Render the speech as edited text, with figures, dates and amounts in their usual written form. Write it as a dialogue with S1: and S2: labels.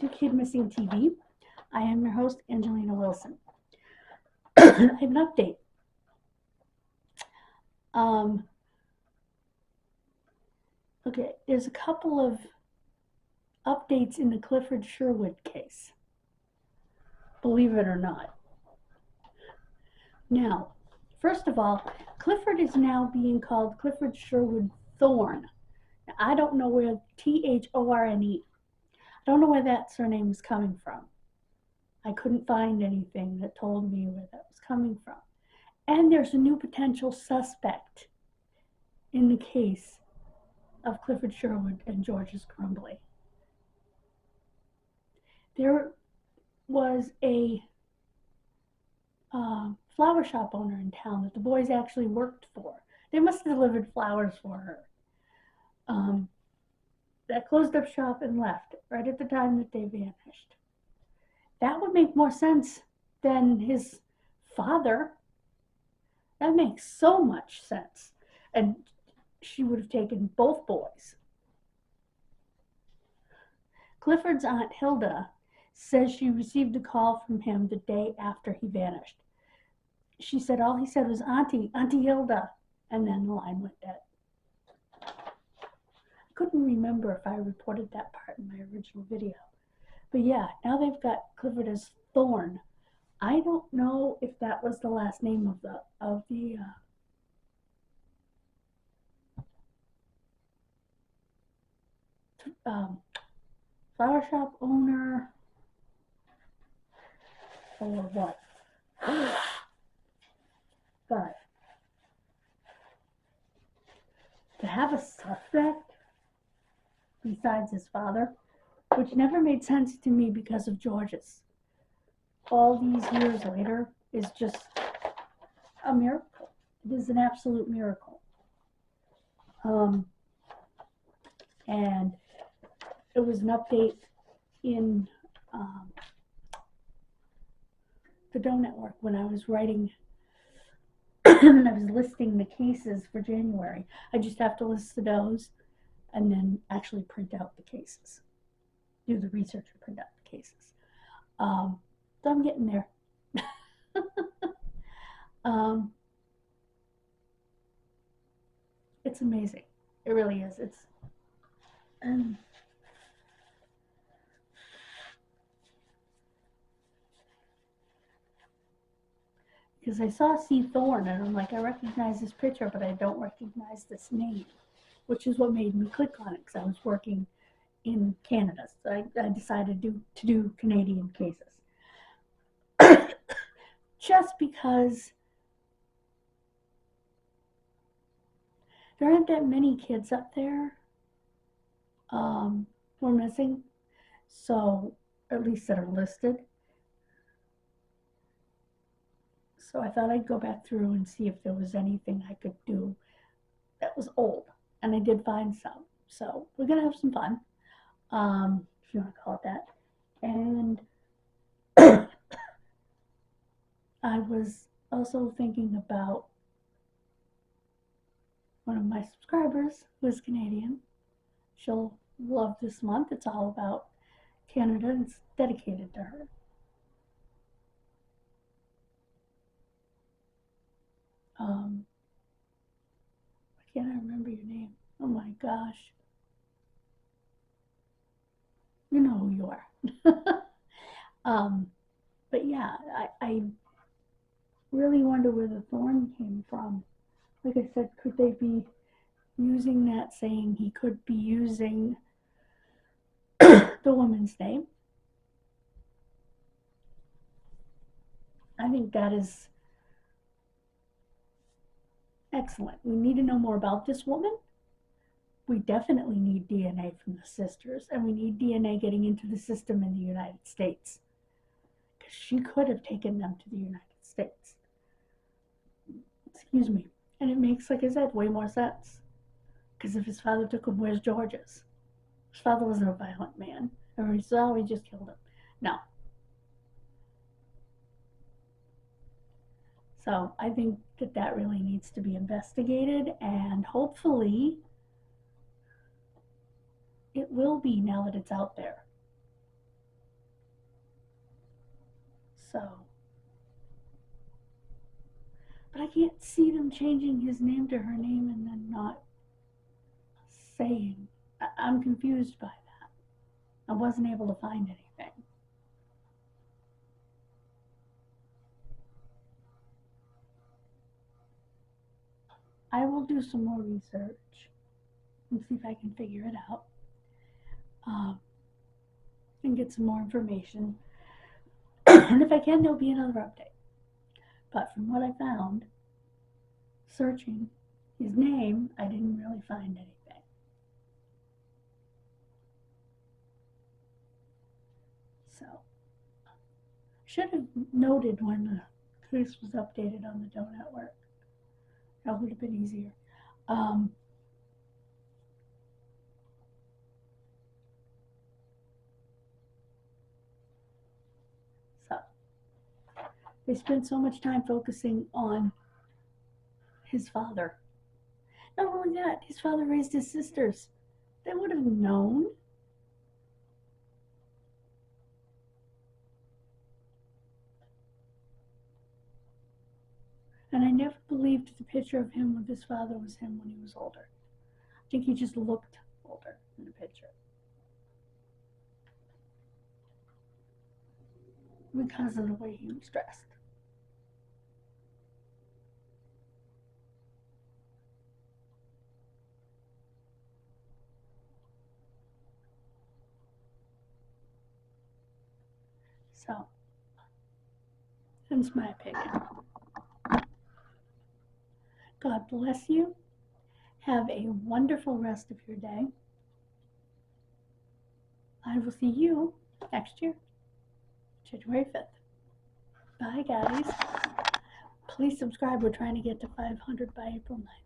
S1: to Kidmissing TV. I am your host, Angelina Wilson. I have an update. Okay, there's a couple of updates in the Clifford Sherwood case, believe it or not. Now, first of all, Clifford is now being called Clifford Sherwood Thorne. Now, I don't know where Thorne, I don't know where that surname is coming from. I couldn't find anything that told me where that was coming from. And there's a new potential suspect in the case of Clifford Sherwood and George's Grumbley. There was a flower shop owner in town that the boys actually worked for. They must have delivered flowers for her. That closed up shop and left right at the time that they vanished. That would make more sense than his father. That makes so much sense. And she would have taken both boys. Clifford's Aunt Hilda says she received a call from him the day after he vanished. She said all he said was, Auntie Hilda, and then the line went dead. I couldn't remember if I reported that part in my original video. But yeah, now they've got Clifford as Thorne. I don't know if that was the last name of the flower shop owner or what. But to have a suspect besides his father, which never made sense to me because of George's, all these years later, is just a miracle. It is an absolute miracle. And it was an update in the Doe Network when I was writing and I was listing the cases for January. I just have to list the does and then actually print out the cases. Do the research and print out the cases. So I'm getting there. It's amazing. It really is. It's because I saw C. Thorne and I'm like, I recognize this picture, but I don't recognize this name, which is what made me click on it because I was working in Canada. So I decided to do Canadian cases. Just because there aren't that many kids up there who are missing, so at least that are listed. So I thought I'd go back through and see if there was anything I could do that was old, and I did find some. So we're gonna have some fun, if you want to call it that. And I was also thinking about one of my subscribers who is Canadian. She'll love this month. It's all about Canada and it's dedicated to her. Why can't I remember your name? Oh my gosh. You know who you are. But yeah, I really wonder where the thorn came from. Like I said, could they be using that saying he could be using the woman's name? I think that is excellent. We need to know more about this woman. We definitely need DNA from the sisters, and we need DNA getting into the system in the United States. Because she could have taken them to the United States. Excuse me. And it makes, like I said, way more sense. Because if his father took him, where's George's? His father wasn't a violent man. Everybody said, oh, he just killed him. No. So I think that really needs to be investigated, and hopefully it will be now that it's out there. So, but I can't see them changing his name to her name and then not saying. I'm confused by that. I wasn't able to find anything. I will do some more research and see if I can figure it out, and get some more information. And if I can, there'll be another update. But from what I found, searching his name, I didn't really find anything. So, should have noted when the case was updated on the Doe Network. That would have been easier. So, they spent so much time focusing on his father. Not only that, his father raised his sisters. They would have known. And I never believed the picture of him with his father was him when he was older. I think he just looked older in the picture. Because of the way he was dressed. So, that's my opinion. God bless you. Have a wonderful rest of your day. I will see you next year, January 5th. Bye, guys. Please subscribe. We're trying to get to 500 by April 9th.